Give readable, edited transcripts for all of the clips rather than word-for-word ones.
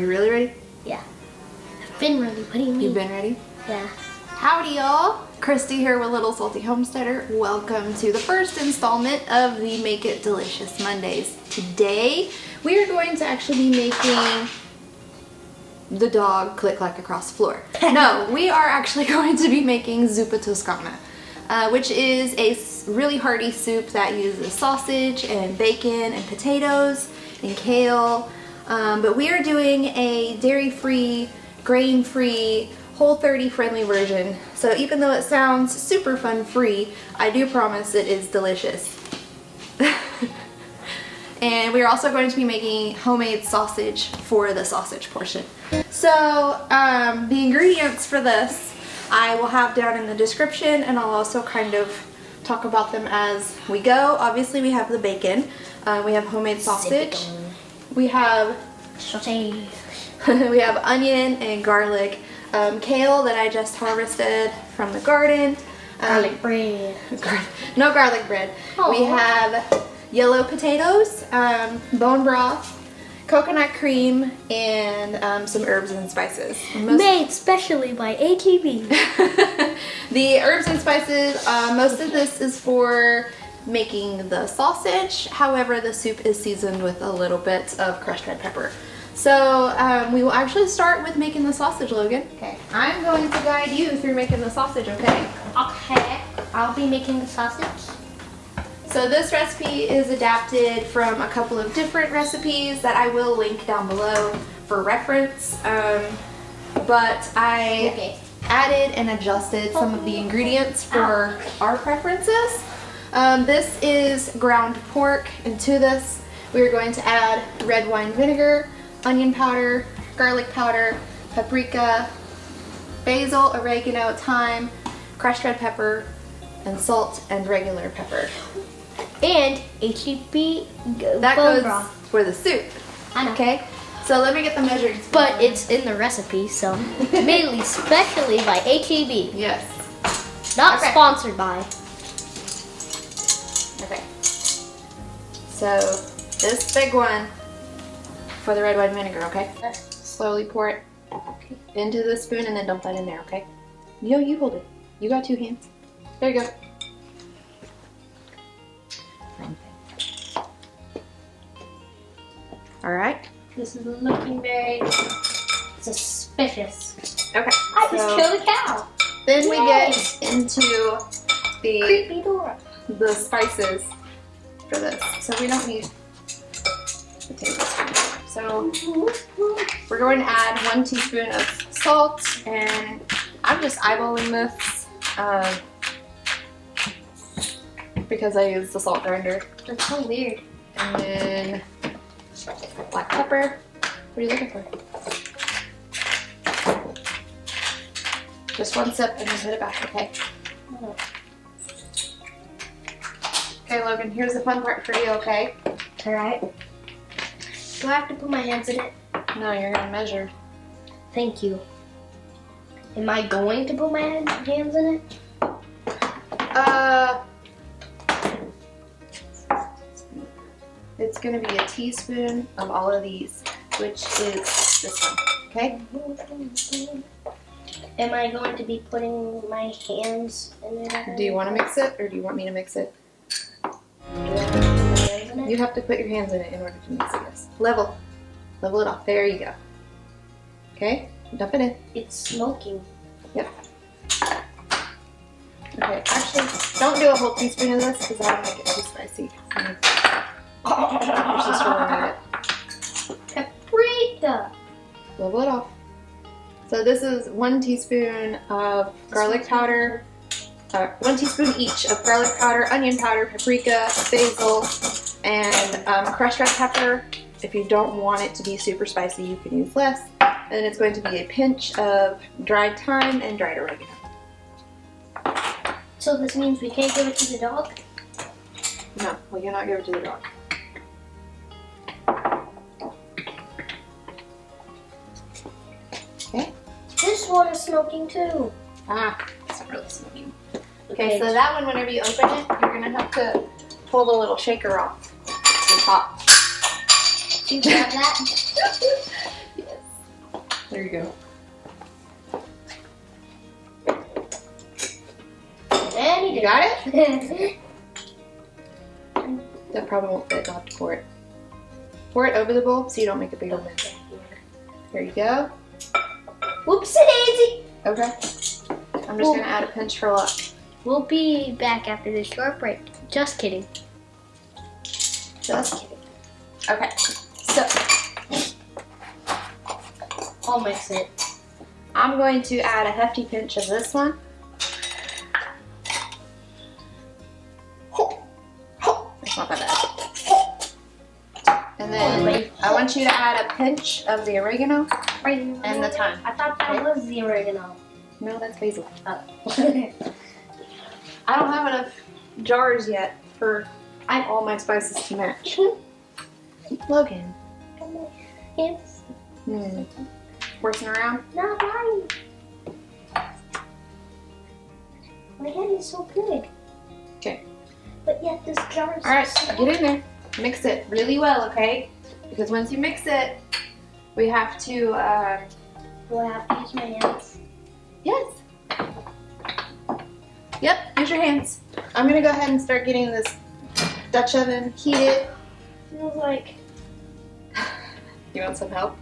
you really ready? Yeah. I've been ready. What do you mean? You've been ready? Yeah. Howdy y'all! Christi here with Little Salty Homesteader. Welcome to the first installment of the Make It Delicious Mondays. Today we are going to actually be making the dog click-clack across the floor. No, we are actually going to be making Zuppa Toscana, which is a really hearty soup that uses sausage and bacon and potatoes and kale. But we are doing a dairy-free, grain-free, Whole30 friendly version. So even though it sounds super fun free, I do promise it is delicious. And we are also going to be making homemade sausage for the sausage portion. So the ingredients for this I will have down in the description, and I'll also kind of talk about them as we go. Obviously we have the bacon, we have homemade sausage, we have Saute. we have onion and garlic, kale that I just harvested from the garden, Garlic bread. no garlic bread. Aww. We have yellow potatoes, bone broth, coconut cream, and some herbs and spices. Made specially by ATV. The herbs and spices, most of this is for making the sausage. However, the soup is seasoned with a little bit of crushed red pepper. So we will actually start with making the sausage, Logan. Okay. I'm going to guide you through making the sausage, okay? Okay. I'll be making the sausage. So this recipe is adapted from a couple of different recipes that I will link down below for reference. But I added and adjusted some of the ingredients for our preferences. This is ground pork, and to this we are going to add red wine vinegar, onion powder, garlic powder, paprika, basil, oregano, thyme, crushed red pepper, and salt and regular pepper. And HEB That bone goes broth. for the soup. I know. Okay, so let me get the measuring spoon. But it's in the recipe, so mainly specially by HEB. Yes. Not Okay. sponsored by. Okay. So this big one for the red wine vinegar, okay? Slowly pour it into the spoon and then dump that in there, okay? No, you hold it. You got two hands. There you go. All right. This is looking very suspicious. Okay. I just killed a cow. Then we Yay. get into Creepy Dora. the spices for this. So we don't need the tablespoon. So we're going to add 1 teaspoon of salt, and I'm just eyeballing this because I use the salt grinder. That's so weird. And then black pepper. What are you looking for? Just 1 sip and then put it back, okay? Okay, Logan, here's the fun part for you, okay? Alright. Do I have to put my hands in it? No, you're gonna measure. Thank you. Am I going to put my hands in it? It's gonna be a teaspoon of all of these, which is this one, okay? Am I going to be putting my hands in it? Do you want to mix it, or do you want me to mix it? Do I have to put my hands in it? You have to put your hands in it in order to mix it, yes. Level it off, there you go. Okay, dump it in. It's smoking. Yep. Okay, actually, don't do a whole teaspoon of this because that'll make it too spicy. There's just one in it. Paprika! Level it off. So this is 1 teaspoon of garlic powder, 1 teaspoon each of garlic powder, onion powder, paprika, basil, and crushed red pepper. If you don't want it to be super spicy, you can use less. And it's going to be a pinch of dried thyme and dried oregano. So this means we can't give it to the dog? No, we cannot give it to the dog. Okay. This one is smoking too. Ah, it's really smoky. Okay, so that one, whenever you open it, you're gonna have to pull the little shaker off the top. Do you grab that? Yes. There you go. And You got it? That probably won't fit. I'll have to pour it. Pour it over the bowl so you don't make a bigger mess. There you go. Whoopsie daisy. Okay. I'm just gonna add a pinch for luck. We'll be back after this short break. Just kidding. Just kidding. Okay. So I'll mix it. I'm going to add a hefty pinch of this one. It's not that bad. And then I want you to add a pinch of the oregano and the thyme. I thought that was the oregano. No, that's basil. Oh. I don't have enough jars yet for all my spices to match. Logan. Yes. Horsing around? Not mine. My hand is so good. Okay. But yet this jar is Alright, so get in there. Mix it really well, okay? Because once you mix it, we have to, Do I have to use my hands? yes. Yep, use your hands. I'm gonna go ahead and start getting this Dutch oven heated. Feels like... You want some help?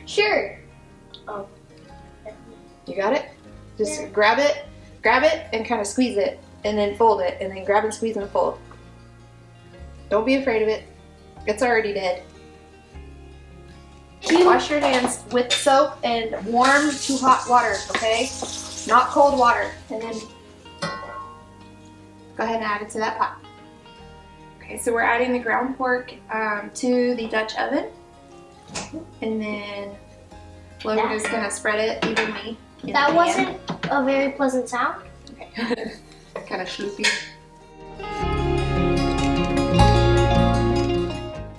Sure. Oh. You got it? Just Yeah. grab it, and kind of squeeze it, and then fold it, and then grab and squeeze and fold. Don't be afraid of it. It's already dead. Wash your hands with soap and warm to hot water, okay? Not cold water. And then go ahead and add it to that pot. Okay, so we're adding the ground pork to the Dutch oven. And then Logan is going to spread it evenly. That wasn't a very pleasant sound. Okay. Kind of sloopy.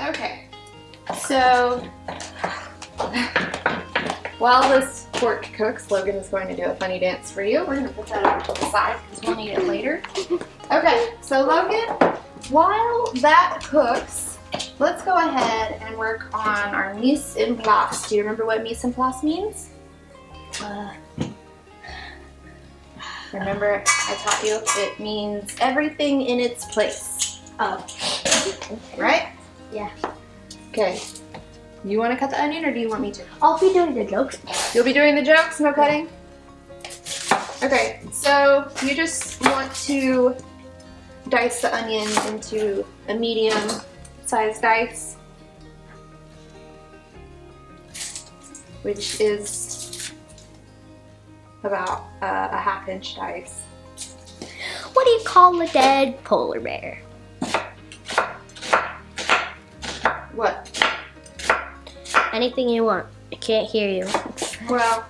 Okay, so while this pork cooks, Logan is going to do a funny dance for you. We're going to put that over to the side because we'll need it later. Okay, so Logan, while that cooks, let's go ahead and work on our mise en place. Do you remember what mise en place means? Remember I taught you? It means everything in its place. Oh. Right? Yeah. Okay. You want to cut the onion or do you want me to? I'll be doing the jokes. You'll be doing the jokes, no cutting? Okay, so you just want to dice the onion into a medium sized dice, which is about a ½ inch dice. What do you call a dead polar bear? What? Anything you want. I can't hear you. Well,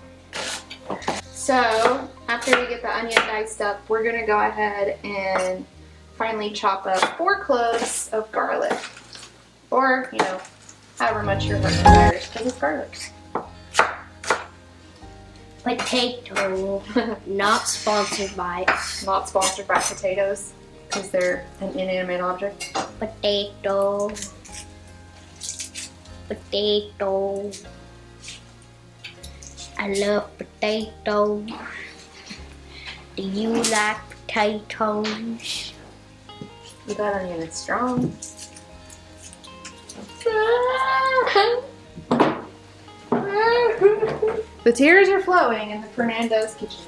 so after we get the onion diced up, we're gonna go ahead and finally chop up 4 cloves of garlic. Or, you know, however much your heart desires, because it's garlic. Potato. Not sponsored by. Not sponsored by potatoes, because they're an inanimate object. Potato. Potato. I love potatoes. Do you like potatoes? That onion is strong. The tears are flowing in the Fernando's kitchen.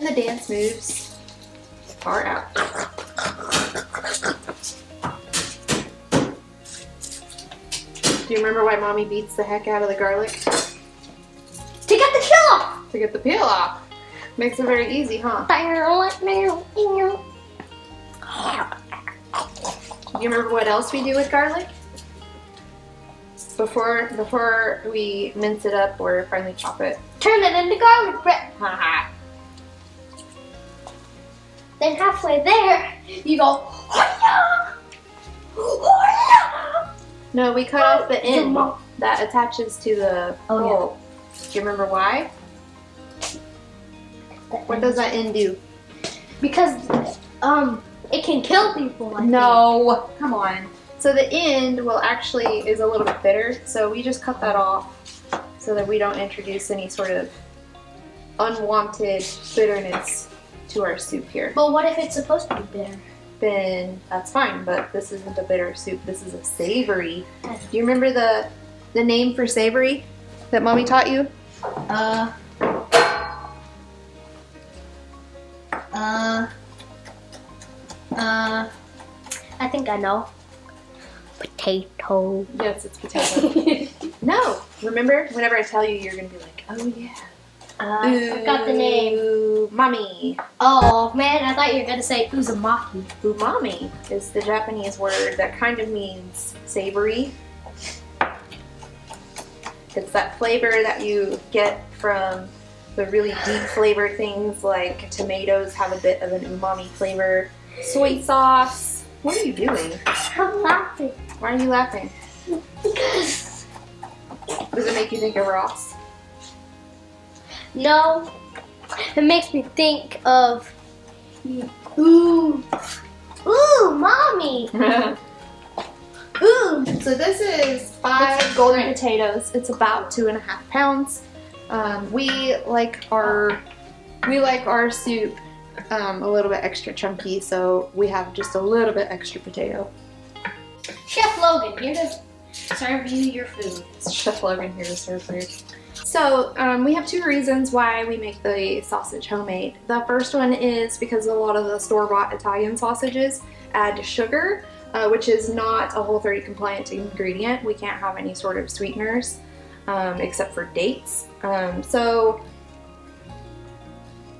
And the dance moves are out. Do you remember why Mommy beats the heck out of the garlic? To get the peel off! To get the peel off. Makes it very easy, huh? Do you remember what else we do with garlic? Before we mince it up or finally chop it. Turn it into garlic bread. Haha. Then halfway there, you go, "Hoya! Hoya!" No, we cut off the end that attaches to the Oh, yeah. bowl. Do you remember why? What does that end do? Because it can kill people. I think. No, come on. So the end will actually is a little bit bitter, so we just cut that off so that we don't introduce any sort of unwanted bitterness to our soup here. But what if it's supposed to be bitter? Then that's fine, but this isn't a bitter soup. This is a savory. Do you remember the name for savory that Mommy taught you? I think I know. Potato. Yes, it's potato. No, remember? Whenever I tell you, you're gonna be like, oh yeah. I forgot the name. Umami. Oh man, I thought you were gonna say uzumaki. Umami is the Japanese word that kind of means savory. It's that flavor that you get from the really deep flavored things like tomatoes have a bit of an umami flavor. Soy sauce. What are you doing? I'm laughing. Why are you laughing? Does it make you think of Ross? No, it makes me think of ooh, mommy. Ooh. So this is 5 golden potatoes. It's about 2.5 pounds. We like our soup a little bit extra chunky, so we have just a little bit extra potato. Chef Logan, here to serve you your food. Chef Logan here to serve food. So we have 2 reasons why we make the sausage homemade. The first one is because a lot of the store-bought Italian sausages add sugar, which is not a Whole30 compliant ingredient. We can't have any sort of sweeteners except for dates. So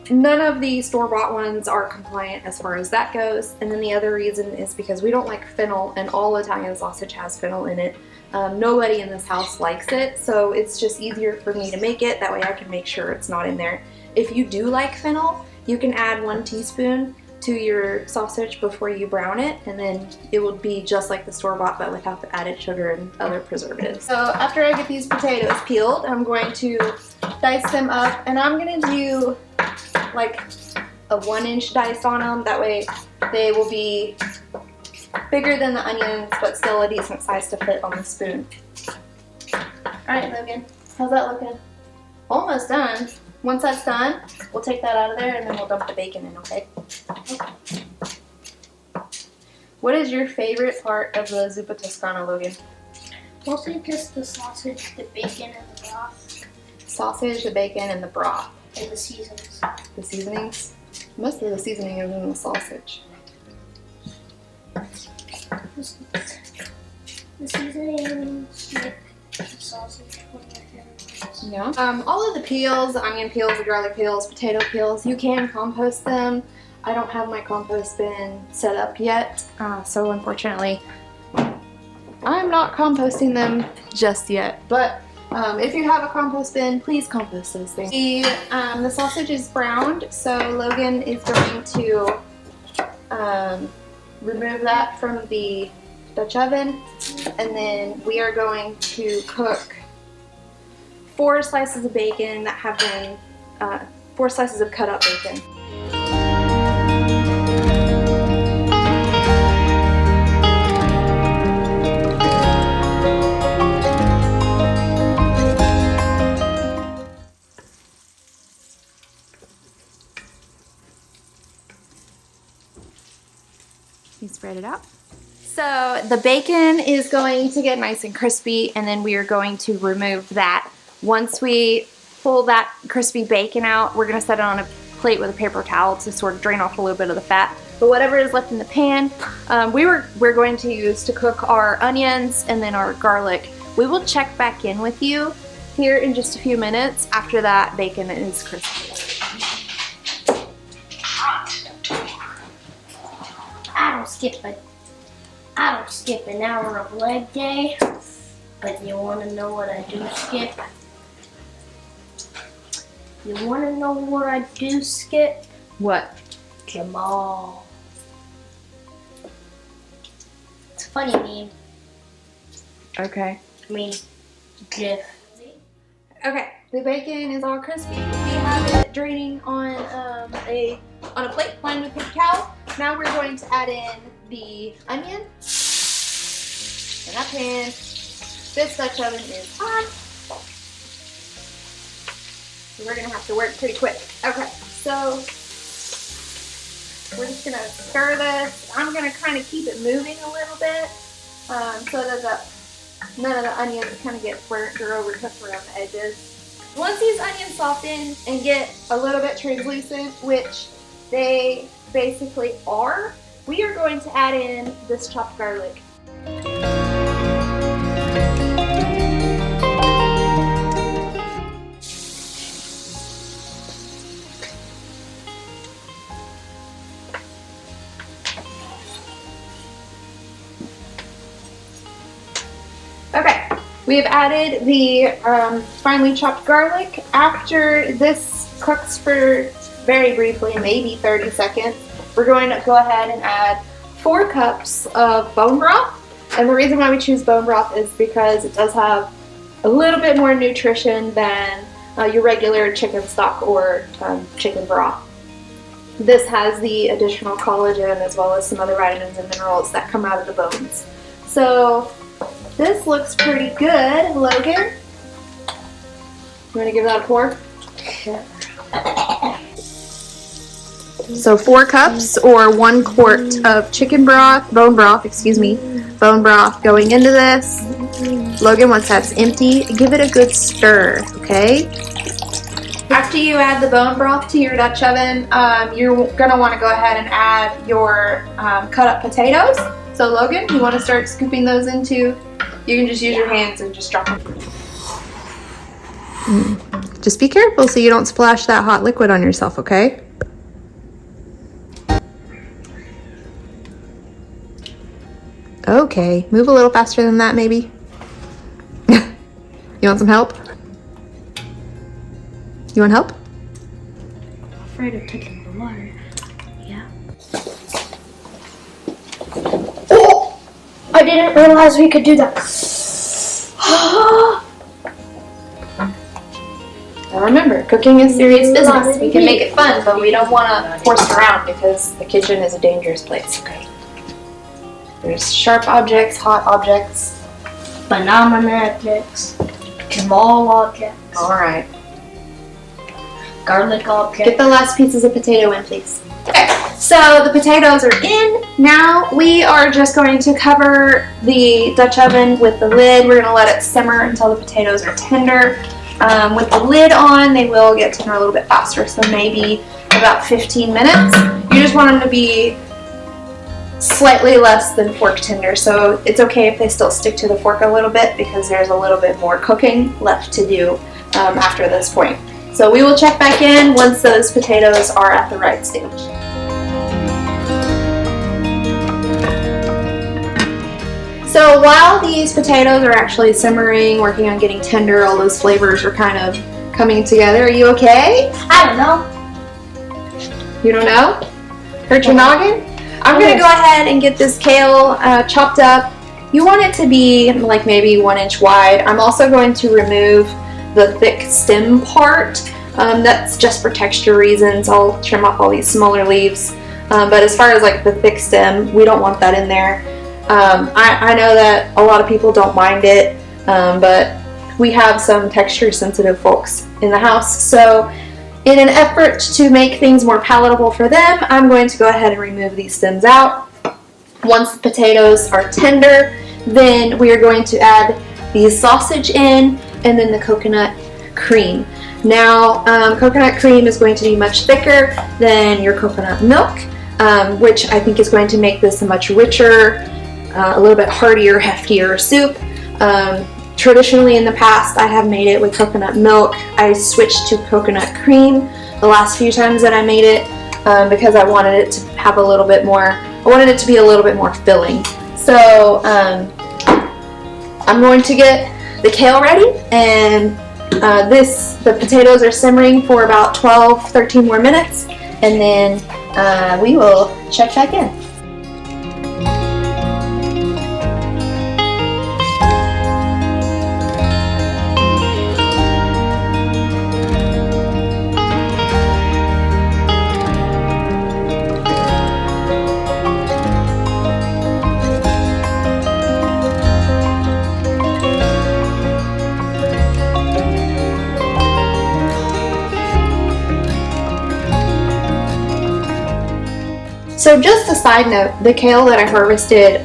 none of the store-bought ones are compliant as far as that goes. And then the other reason is because we don't like fennel, and all Italian sausage has fennel in it. Nobody in this house likes it, so it's just easier for me to make it. That way I can make sure it's not in there. If you do like fennel, you can add 1 teaspoon to your sausage before you brown it, and then it will be just like the store-bought but without the added sugar and other preservatives. So after I get these potatoes peeled, I'm going to dice them up, and I'm going to do like a 1-inch dice on them. That way they will be bigger than the onions, but still a decent size to fit on the spoon. Alright, Logan, how's that looking? Almost done. Once that's done, we'll take that out of there and then we'll dump the bacon in, okay? What is your favorite part of the Zuppa Toscana, Logan? Mostly just the sausage, the bacon, and the broth. Sausage, the bacon, and the broth. And the seasonings. The seasonings? Most of the seasoning is in the sausage. The seasonings make the sausage one of my favorite parts. Yeah. All of the peels, the onion peels, the garlic peels, potato peels, you can compost them. I don't have my compost bin set up yet, so unfortunately I'm not composting them just yet. But if you have a compost bin, please compost those things. The sausage is browned, so Logan is going to remove that from the Dutch oven, and then we are going to cook 4 slices of bacon that have been 4 slices of cut up bacon. You spread it out. So the bacon is going to get nice and crispy, and then we are going to remove that. Once we pull that crispy bacon out, we're going to set it on a plate with a paper towel to sort of drain off a little bit of the fat. But whatever is left in the pan, we're going to use to cook our onions and then our garlic. We will check back in with you here in just a few minutes after that bacon is crispy. I don't skip an hour of leg day, but you want to know what I do skip? You want to know what I do skip? What? Jamal. It's a funny name. Okay. I mean, Jeff. Okay, the bacon is all crispy. We have it draining on a plate lined with paper towel. Now we're going to add in the onion in that pan. This Dutch oven is on. We're gonna have to work pretty quick. Okay, so we're just gonna stir this. I'm gonna kind of keep it moving a little bit so that none of the onions kind of get burnt or overcooked around the edges. Once these onions soften and get a little bit translucent, which they basically are, we are going to add in this chopped garlic. Okay, we have added the finely chopped garlic. After this cooks for very briefly, maybe 30 seconds, we're going to go ahead and add 4 cups of bone broth. And the reason why we choose bone broth is because it does have a little bit more nutrition than your regular chicken stock or chicken broth. This has the additional collagen as well as some other vitamins and minerals that come out of the bones. So this looks pretty good, Logan. You want to give that a pour? Sure. So 4 cups or 1 quart of chicken broth, bone broth going into this. Logan, once that's empty, give it a good stir, okay? After you add the bone broth to your Dutch oven, you're gonna want to go ahead and add your cut up potatoes. So Logan, you want to start scooping those into, you can just use your hands and just drop them. Just be careful so you don't splash that hot liquid on yourself, okay? Okay, move a little faster than that maybe. You want some help? You want help? I'm afraid of touching the water. Yeah. Oh! I didn't realize we could do that. Now remember, cooking is serious business. We can make it fun, but we don't want to force it around because the kitchen is a dangerous place, okay? There's sharp objects, hot objects. Banana objects. Small objects. Alright. Garlic objects. Get the last pieces of potato in, please. Okay, so the potatoes are in. Now we are just going to cover the Dutch oven with the lid. We're going to let it simmer until the potatoes are tender. With the lid on, they will get tender a little bit faster, so maybe about 15 minutes. You just want them to be slightly less than fork tender, so it's okay if they still stick to the fork a little bit because there's a little bit more cooking left to do after this point. So we will check back in once those potatoes are at the right stage. So while these potatoes are actually simmering, working on getting tender, all those flavors are kind of coming together. Are you okay? I don't know. You don't know? Hurt your noggin? I'm going to go ahead and get this kale chopped up. You want it to be like maybe 1 inch wide. I'm also going to remove the thick stem part. That's just for texture reasons. I'll trim off all these smaller leaves. But as far as like the thick stem, we don't want that in there. I know that a lot of people don't mind it, but we have some texture sensitive folks in the house. So in an effort to make things more palatable for them, I'm going to go ahead and remove these stems out. Once the potatoes are tender, then we are going to add the sausage in and then the coconut cream. Now, coconut cream is going to be much thicker than your coconut milk, which I think is going to make this a much richer, a little bit heartier, heftier soup. Traditionally in the past, I have made it with coconut milk. I switched to coconut cream the last few times that I made it because I wanted it to have a little bit more, I wanted it to be a little bit more filling. So I'm going to get the kale ready, and the potatoes are simmering for about 12-13 more minutes, and then we will check back in. So just a side note, the kale that I harvested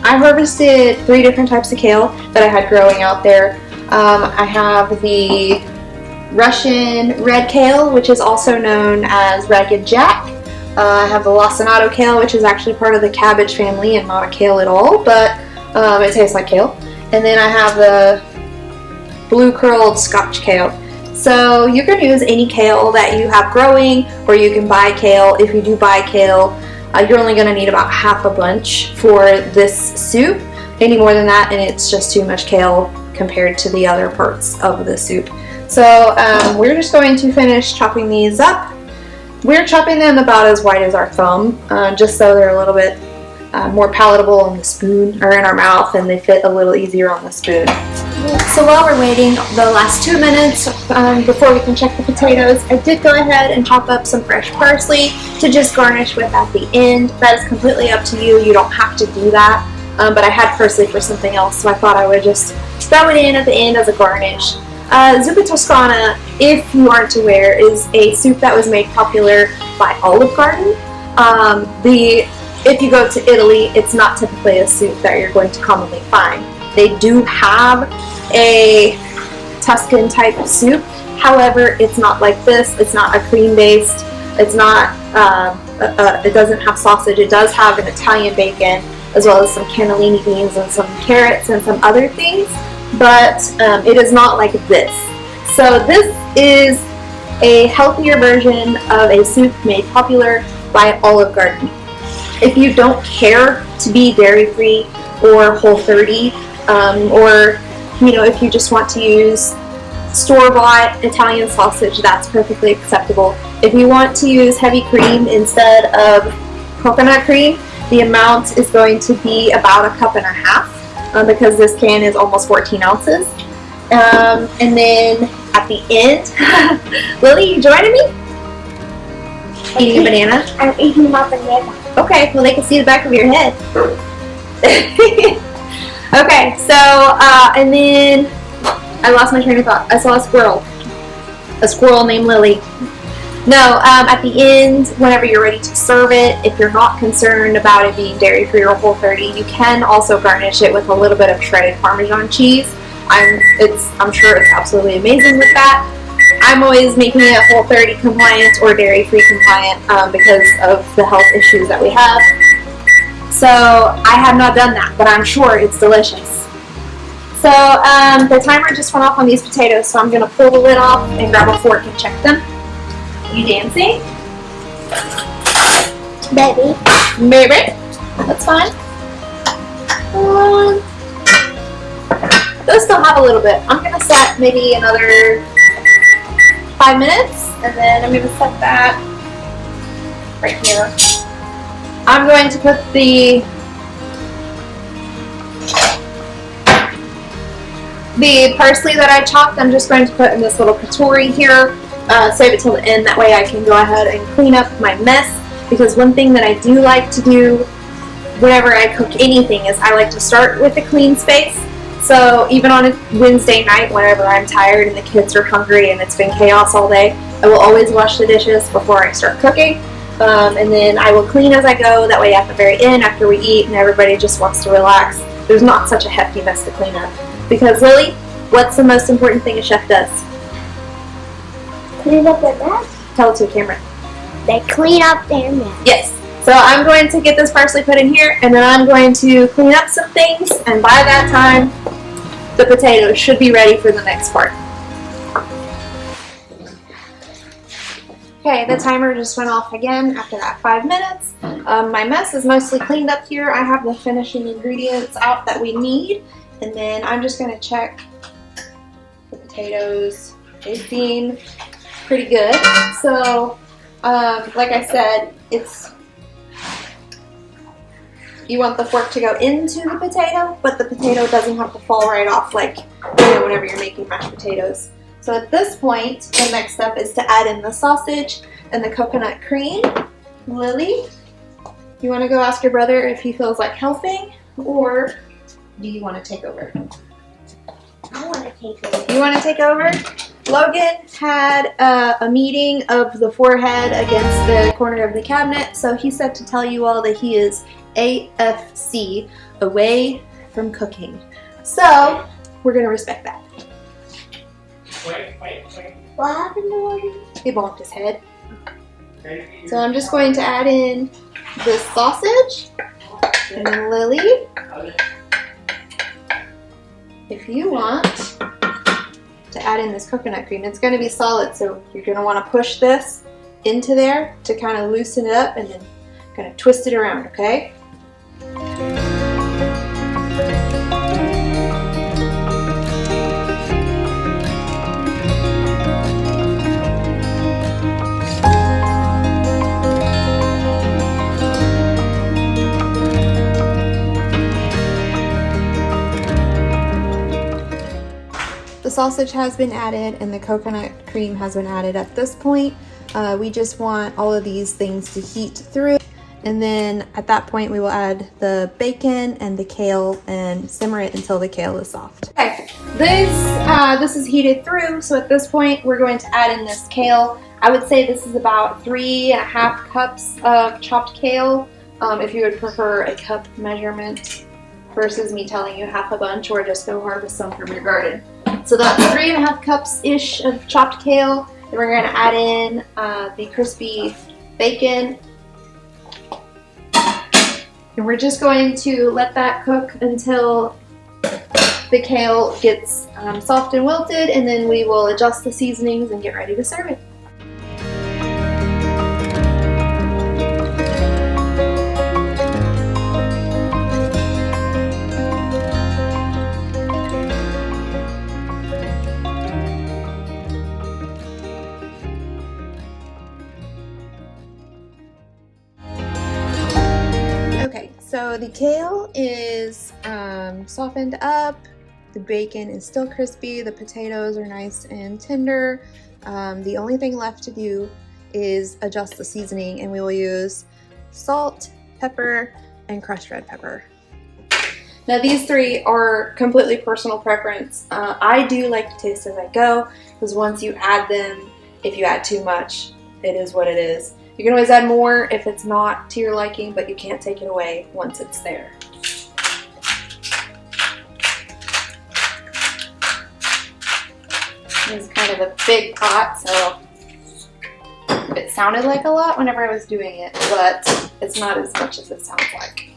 3 different types of kale that I had growing out there. I have the Russian red kale, which is also known as ragged jack. I have the lacinato kale, which is actually part of the cabbage family and not a kale at all, but it tastes like kale. And then I have the blue curled Scotch kale. So you can use any kale that you have growing, or you can buy kale. If you do buy kale, you're only going to need about half a bunch for this soup. Any more than that, and it's just too much kale compared to the other parts of the soup. So we're just going to finish chopping these up. We're chopping them about as wide as our thumb, just so they're a little bit more palatable on the spoon, or in our mouth, and they fit a little easier on the spoon. So while we're waiting the last 2 minutes before we can check the potatoes, I did go ahead and chop up some fresh parsley to just garnish with at the end. That is completely up to you. You don't have to do that, but I had parsley for something else, so I thought I would just throw it in at the end as a garnish. Zuppa Toscana, if you aren't aware, is a soup that was made popular by Olive Garden. If you go to Italy, it's not typically a soup that you're going to commonly find. They do have a Tuscan type of soup. However, it's not like this. It's not a cream based. It's not. It doesn't have sausage. It does have an Italian bacon, as well as some cannellini beans and some carrots and some other things. But it is not like this. So this is a healthier version of a soup made popular by Olive Garden. If you don't care to be dairy-free or Whole30, or if you just want to use store-bought Italian sausage, that's perfectly acceptable. If you want to use heavy cream instead of coconut cream, the amount is going to be about 1.5 cups, because this can is almost 14 ounces. And then at the end, Lily, you joining me? Eating a banana? I'm eating my banana. Okay, well they can see the back of your head. Okay, so, and then I lost my train of thought. I saw a squirrel named Lily. No, at the end, whenever you're ready to serve it, if you're not concerned about it being dairy-free or Whole30, you can also garnish it with a little bit of shredded Parmesan cheese. I'm sure it's absolutely amazing with that. I'm always making it Whole30 compliant or dairy-free compliant because of the health issues that we have. So I have not done that, but I'm sure it's delicious. So the timer just went off on these potatoes, so I'm going to pull the lid off and grab a fork and check them. You dancing? Baby. Maybe. That's fine. Those still have a little bit. I'm going to set maybe another 5 minutes, and then I'm going to set that right here. I'm going to put the parsley that I chopped, I'm just going to put in this little katori here. Save it till the end, that way I can go ahead and clean up my mess, because one thing that I do like to do whenever I cook anything is I like to start with a clean space. So even on a Wednesday night, whenever I'm tired and the kids are hungry and it's been chaos all day, I will always wash the dishes before I start cooking. And then I will clean as I go, that way at the very end, after we eat and everybody just wants to relax, there's not such a hefty mess to clean up. Because Lily, what's the most important thing a chef does? Clean up their mess? Tell it to the camera. They clean up their mess. Yes. So I'm going to get this parsley put in here, and then I'm going to clean up some things, and by that time, the potatoes should be ready for the next part. Okay, the timer just went off again after that 5 minutes. My mess is mostly cleaned up here. I have the finishing ingredients out that we need, and then I'm just going to check the potatoes. They seem pretty good. So, like I said, you want the fork to go into the potato, but the potato doesn't have to fall right off like, whenever you're making mashed potatoes. So at this point, the next step is to add in the sausage and the coconut cream. Lily, you want to go ask your brother if he feels like helping, or do you want to take over? I want to take over. You want to take over? Logan had a meeting of the forehead against the corner of the cabinet, so he said to tell you all that he is AFC, away from cooking. So we're gonna respect that. Wait. What happened to Logan? He bonked his head. So I'm just going to add in this sausage and then Lily. If you want to add in this coconut cream, it's going to be solid, so you're going to want to push this into there to kind of loosen it up and then kind of twist it around, okay? The sausage has been added and the coconut cream has been added at this point. We just want all of these things to heat through, and then at that point we will add the bacon and the kale and simmer it until the kale is soft. Okay, this is heated through, so at this point we're going to add in this kale. I would say this is about 3.5 cups of chopped kale, if you would prefer a cup measurement versus me telling you half a bunch, or just go harvest some from your garden. So that's 3.5 cups-ish of chopped kale. Then we're going to add in the crispy bacon. And we're just going to let that cook until the kale gets soft and wilted, and then we will adjust the seasonings and get ready to serve it. So the kale is softened up, the bacon is still crispy, the potatoes are nice and tender. The only thing left to do is adjust the seasoning, and we will use salt, pepper, and crushed red pepper. Now these three are completely personal preference. I do like to taste as I go, because once you add them, if you add too much, it is what it is. You can always add more if it's not to your liking, but you can't take it away once it's there. This is kind of a big pot, so it sounded like a lot whenever I was doing it, but it's not as much as it sounds like.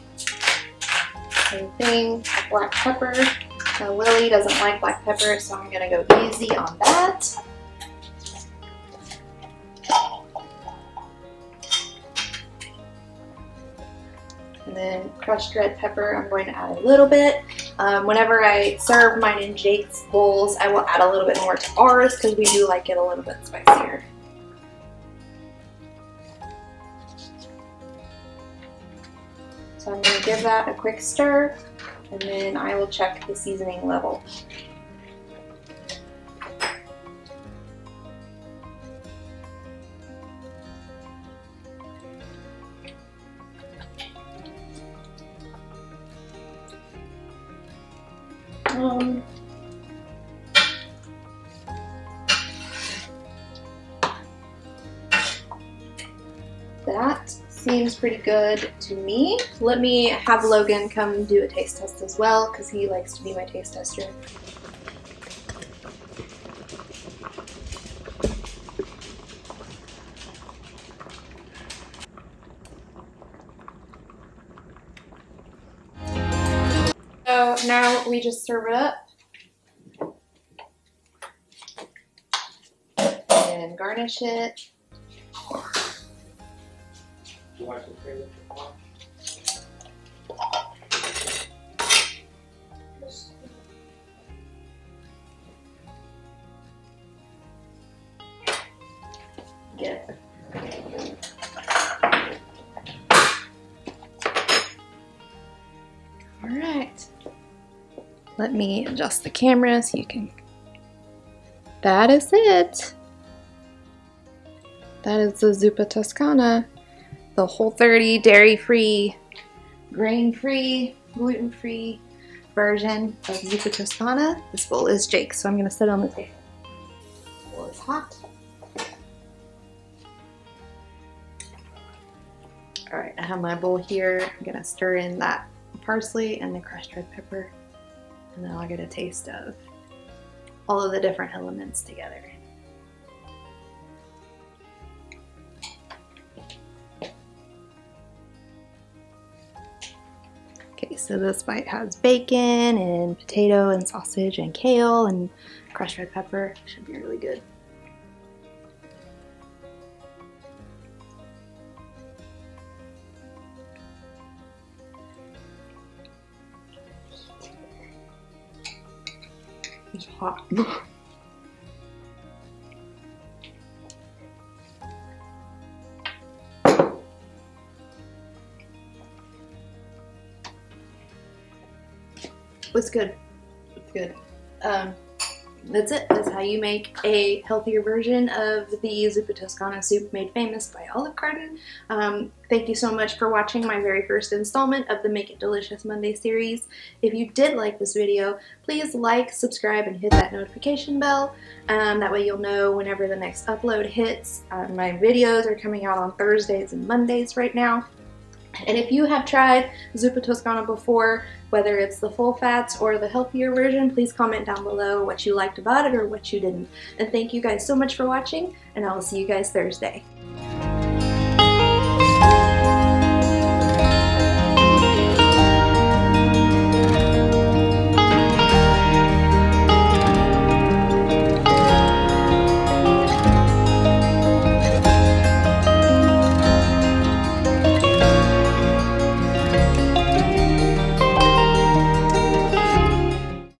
Same thing, black pepper. Now Lily doesn't like black pepper, so I'm gonna go easy on that. And then crushed red pepper, I'm going to add a little bit. Whenever I serve mine in Jake's bowls, I will add a little bit more to ours because we do like it a little bit spicier. So I'm going to give that a quick stir, and then I will check the seasoning level. That seems pretty good to me. Let me have Logan come do a taste test as well, because he likes to be my taste tester. So now we just serve it up and garnish it. Get all right. Let me adjust the camera so you can. That is it. That is the Zuppa Toscana, the Whole30 dairy-free, grain-free, gluten-free version of Zuppa Toscana. This bowl is Jake's, so I'm going to set it on the table. is hot. All right, I have my bowl here. I'm gonna stir in that parsley and the crushed red pepper, and then I'll get a taste of all of the different elements together. Okay, so this bite has bacon and potato and sausage and kale and crushed red pepper. Should be really good. It's hot. It's good. It's good. That's it. That's how you make a healthier version of the Zuppa Toscana soup made famous by Olive Garden. Thank you so much for watching my very first installment of the Make It Delicious Monday series. If you did like this video, please like, subscribe, and hit that notification bell. That way you'll know whenever the next upload hits. My videos are coming out on Thursdays and Mondays right now. And if you have tried Zuppa Toscana before, whether it's the full fats or the healthier version, please comment down below what you liked about it or what you didn't. And thank you guys so much for watching, and I will see you guys Thursday.